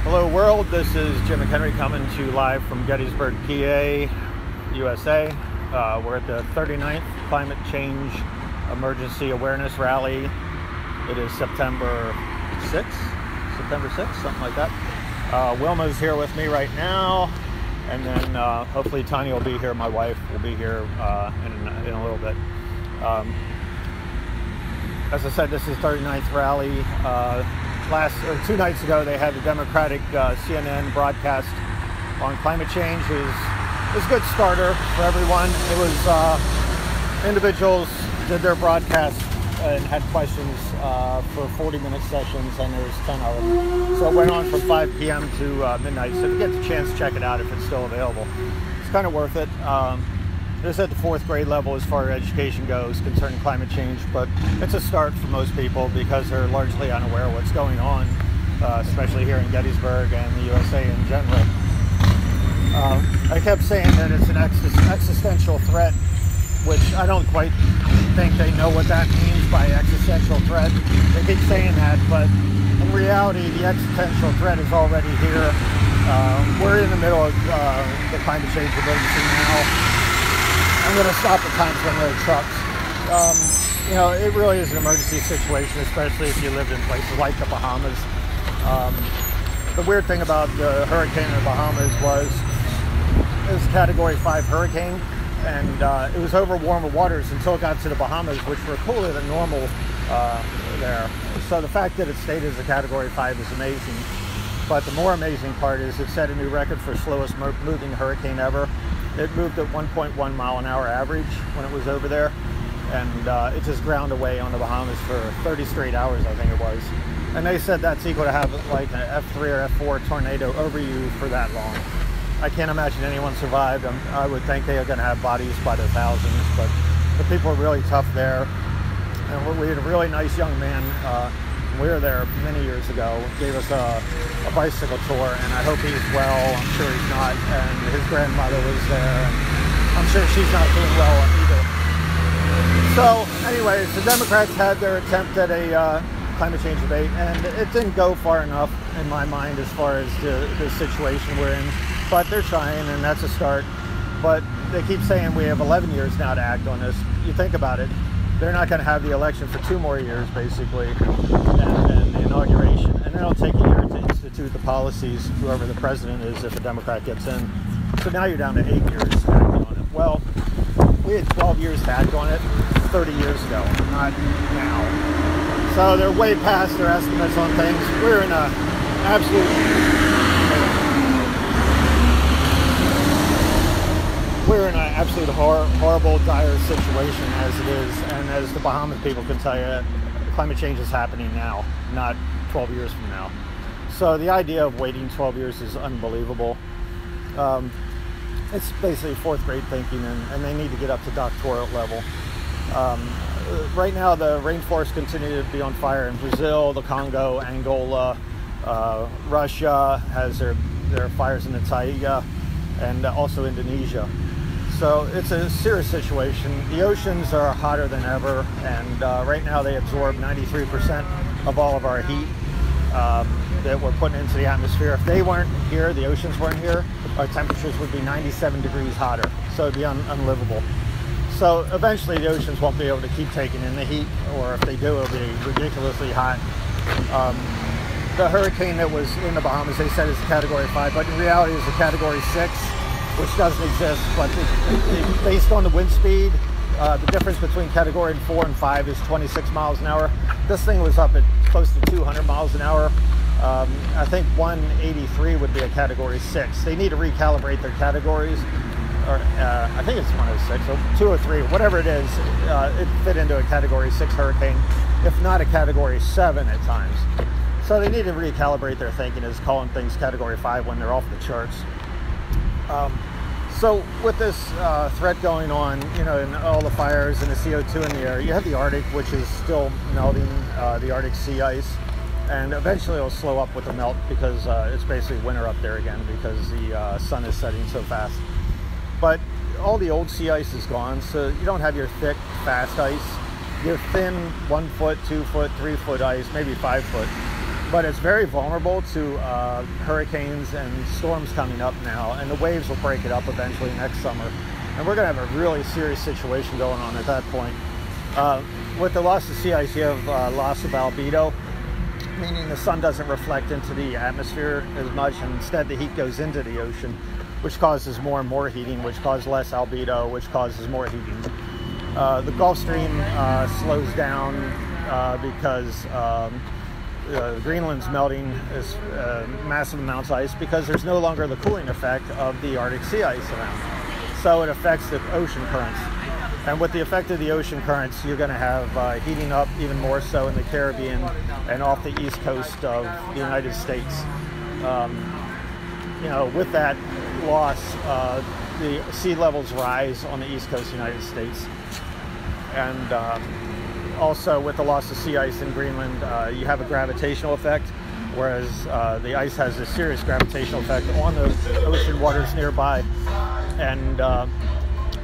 Hello world, this is Jim McHenry coming to you live from Gettysburg, PA, USA. We're at the 39th Climate Change Emergency Awareness Rally. It is September 6th, something like that. Wilma's here with me right now, and then hopefully Tanya will be here. My wife will be here in a little bit. As I said, this is 39th rally. 2 nights ago, they had the Democratic CNN broadcast on climate change. It was a good starter for everyone. It was individuals did their broadcast and had questions for 40-minute sessions, and there was 10 of them. So it went on from 5 p.m. to midnight. So if you get the chance, check it out if it's still available. It's kind of worth it. This is at the 4th grade level as far as education goes concerning climate change, but it's a start for most people because they're largely unaware of what's going on, especially here in Gettysburg and the USA in general. I kept saying that it's an existential threat, which I don't quite think they know what that means by existential threat. They keep saying that, but in reality, the existential threat is already here. We're in the middle of the climate change emergency now. I'm going to stop at times when there are trucks. You know, it really is an emergency situation, especially if you lived in places like the Bahamas. The weird thing about the hurricane in the Bahamas was it was a Category 5 hurricane, and it was over warmer waters until it got to the Bahamas, which were cooler than normal there. So the fact that it stayed as a Category 5 is amazing. But the more amazing part is it set a new record for slowest moving hurricane ever. It moved at 1.1 mile an hour average when it was over there, and it just ground away on the Bahamas for 30 straight hours, I think it was. And they said that's equal to have like an F3 or F4 tornado over you for that long. I can't imagine anyone survived. I would think they are going to have bodies by the thousands, but the people are really tough there. And we had a really nice young man. We were there many years ago, gave us a bicycle tour, and I hope he's well. I'm sure he's not, and his grandmother was there, and I'm sure she's not doing well either. So anyways, the Democrats had their attempt at a climate change debate, and it didn't go far enough in my mind as far as the situation we're in, but they're trying, and that's a start. But they keep saying we have 11 years now to act on this. You think about it, they're not going to have the election for 2 more years, basically, and the inauguration. And then it'll take a year to institute the policies, whoever the president is, if a Democrat gets in. So now you're down to 8 years to act on it. Well, we had 12 years to act on it 30 years ago, not now. So they're way past their estimates on things. We're in an absolute horrible, dire situation as it is, and as the Bahamas people can tell you, climate change is happening now, not 12 years from now. So the idea of waiting 12 years is unbelievable. It's basically 4th grade thinking, and they need to get up to doctoral level. Right now, the rainforests continue to be on fire in Brazil, the Congo, Angola, Russia has their fires in the Taiga, and also Indonesia. So it's a serious situation. The oceans are hotter than ever, and right now they absorb 93% of all of our heat that we're putting into the atmosphere. If they weren't here, the oceans weren't here, our temperatures would be 97 degrees hotter. So it'd be unlivable. So eventually the oceans won't be able to keep taking in the heat, or if they do, it'll be ridiculously hot. The hurricane that was in the Bahamas, they said is a Category 5, but in reality it's a Category 6. Which doesn't exist, but based on the wind speed, the difference between Category 4 and 5 is 26 miles an hour. This thing was up at close to 200 miles an hour. I think 183 would be a Category 6. They need to recalibrate their categories, or I think it's 106, or 203, whatever it is. It fit into a Category 6 hurricane, if not a Category 7 at times. So they need to recalibrate their thinking as calling things Category 5 when they're off the charts. So with this threat going on, you know, and all the fires and the CO2 in the air, you have the Arctic, which is still melting, the Arctic sea ice, and eventually it'll slow up with the melt because it's basically winter up there again because the sun is setting so fast. But all the old sea ice is gone, so you don't have your thick, fast ice. Your thin 1 foot, 2 foot, 3 foot ice, maybe 5 foot, but it's very vulnerable to hurricanes and storms coming up now, and the waves will break it up eventually next summer. And we're going to have a really serious situation going on at that point. With the loss of sea ice, you have loss of albedo, meaning the sun doesn't reflect into the atmosphere as much, and instead the heat goes into the ocean, which causes more and more heating, which causes less albedo, which causes more heating. The Gulf Stream slows down because Greenland's melting is massive amounts of ice because there's no longer the cooling effect of the Arctic sea ice around. So it affects the ocean currents. And with the effect of the ocean currents, you're going to have heating up even more so in the Caribbean and off the east coast of the United States. With that loss, the sea levels rise on the east coast of the United States. And also with the loss of sea ice in Greenland, you have a gravitational effect, whereas the ice has a serious gravitational effect on the ocean waters nearby. And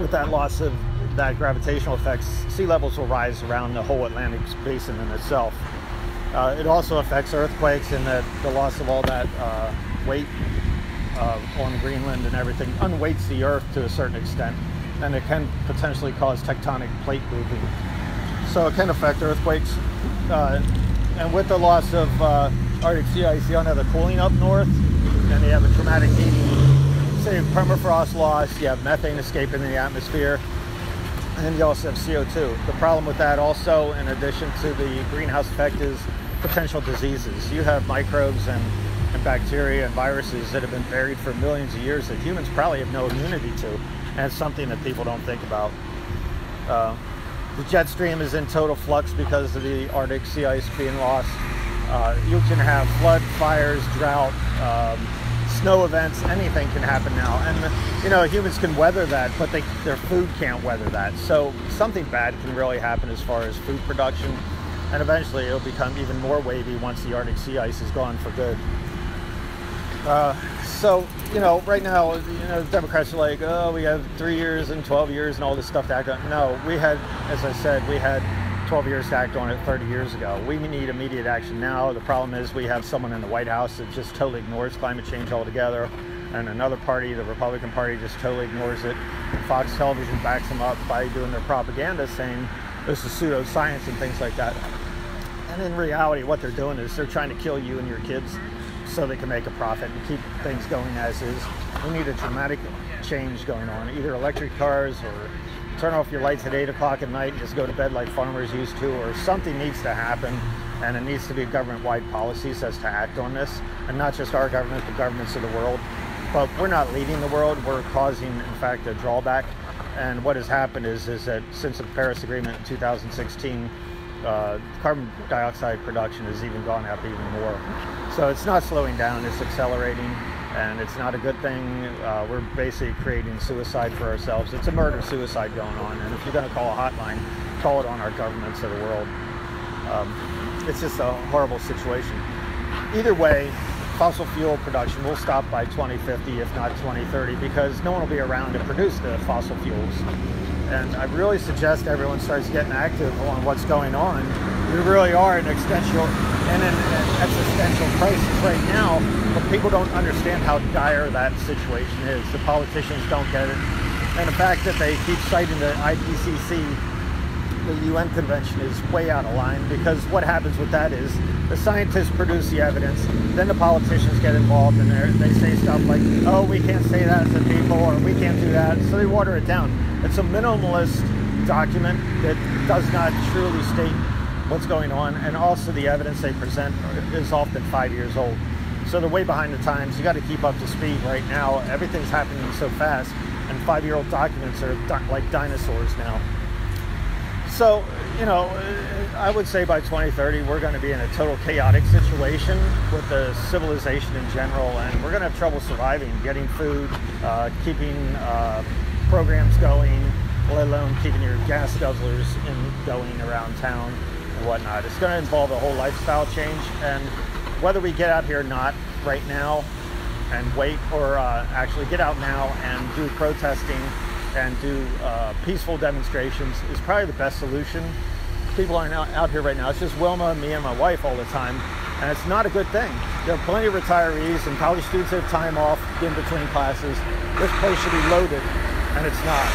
with that loss of that gravitational effect, sea levels will rise around the whole Atlantic basin in itself. It also affects earthquakes, and the loss of all that weight on Greenland and everything unweights the Earth to a certain extent, and it can potentially cause tectonic plate moving. So it can affect earthquakes. And with the loss of Arctic sea ice, you don't have the cooling up north, and you have a traumatic heating. So you have permafrost loss, you have methane escaping in the atmosphere, and you also have CO2. The problem with that also, in addition to the greenhouse effect, is potential diseases. You have microbes and bacteria and viruses that have been buried for millions of years that humans probably have no immunity to, and it's something that people don't think about. The jet stream is in total flux because of the Arctic sea ice being lost. You can have flood, fires, drought, snow events, anything can happen now. And humans can weather that, but their food can't weather that. So something bad can really happen as far as food production, and eventually it'll become even more wavy once the Arctic sea ice is gone for good. Right now, the Democrats are like, oh, we have 3 years and 12 years and all this stuff to act on. No, we had, as I said, we had 12 years to act on it 30 years ago. We need immediate action now. The problem is we have someone in the White House that just totally ignores climate change altogether, and another party, the Republican Party, just totally ignores it. Fox Television backs them up by doing their propaganda saying this is pseudoscience and things like that. And in reality, what they're doing is they're trying to kill you and your kids so they can make a profit and keep things going as is. We need a dramatic change going on, either electric cars or turn off your lights at 8 o'clock at night and just go to bed like farmers used to, or something needs to happen, and it needs to be government-wide policies as to act on this, and not just our government, the governments of the world. But we're not leading the world, we're causing, in fact, a drawback. And what has happened is that since the Paris Agreement in 2016, carbon dioxide production has even gone up even more. So it's not slowing down, it's accelerating, and it's not a good thing. We're basically creating suicide for ourselves. It's a murder-suicide going on, and if you're going to call a hotline, call it on our governments of the world. It's just a horrible situation. Either way, fossil fuel production will stop by 2050, if not 2030, because no one will be around to produce the fossil fuels. And I really suggest everyone starts getting active on what's going on. We really are in an existential crisis right now, but people don't understand how dire that situation is. The politicians don't get it. And the fact that they keep citing the IPCC, the UN convention, is way out of line, because what happens with that is the scientists produce the evidence, then the politicians get involved, and they say stuff like, oh, we can't say that as a people, or we can't do that, so they water it down. It's a minimalist document that does not truly state what's going on, and also the evidence they present is often 5 years old. So they're way behind the times. You got to keep up to speed right now. Everything's happening so fast, and 5-year-old documents are like dinosaurs now. So, I would say by 2030, we're going to be in a total chaotic situation with the civilization in general, and we're going to have trouble surviving, getting food, keeping programs going, let alone keeping your gas guzzlers going around town and whatnot. It's going to involve a whole lifestyle change, and whether we get out here or not right now and wait, or actually get out now and do protesting and do peaceful demonstrations is probably the best solution. People aren't out here right now. It's just Wilma, me, and my wife all the time. And it's not a good thing. There are plenty of retirees and college students that have time off in between classes. This place should be loaded, and it's not.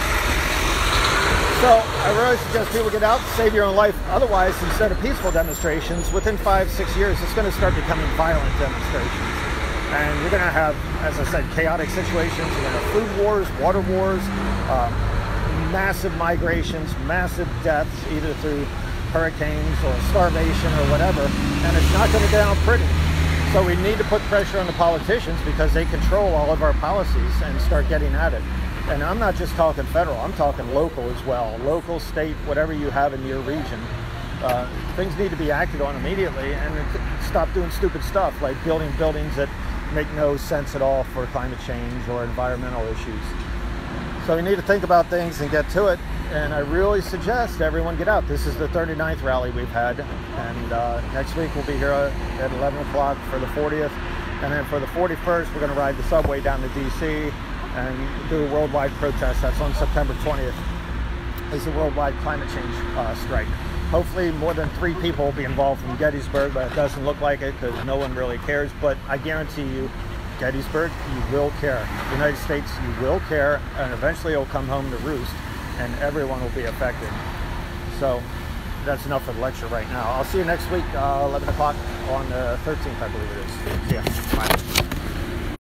So I really suggest people get out, save your own life. Otherwise, instead of peaceful demonstrations, within 5-6 years, it's going to start becoming violent demonstrations. And you're going to have, as I said, chaotic situations. You're going to have food wars, water wars, massive migrations, massive deaths, either through hurricanes or starvation or whatever, and it's not going to get out pretty. So we need to put pressure on the politicians because they control all of our policies and start getting at it. And I'm not just talking federal, I'm talking local as well. Local, state, whatever you have in your region. Things need to be acted on immediately and stop doing stupid stuff like building buildings that make no sense at all for climate change or environmental issues. So we need to think about things and get to it. And I really suggest everyone get out. This is the 39th rally we've had. And next week we'll be here at 11 o'clock for the 40th. And then for the 41st, we're going to ride the subway down to DC and do a worldwide protest. That's on September 20th. It's a worldwide climate change strike. Hopefully more than 3 people will be involved from Gettysburg, but it doesn't look like it because no one really cares. But I guarantee you, Gettysburg, you will care. The United States, you will care, and eventually it'll come home to roost, and everyone will be affected. So that's enough for the lecture right now. I'll see you next week, 11 o'clock on the 13th, I believe it is. See ya. Bye.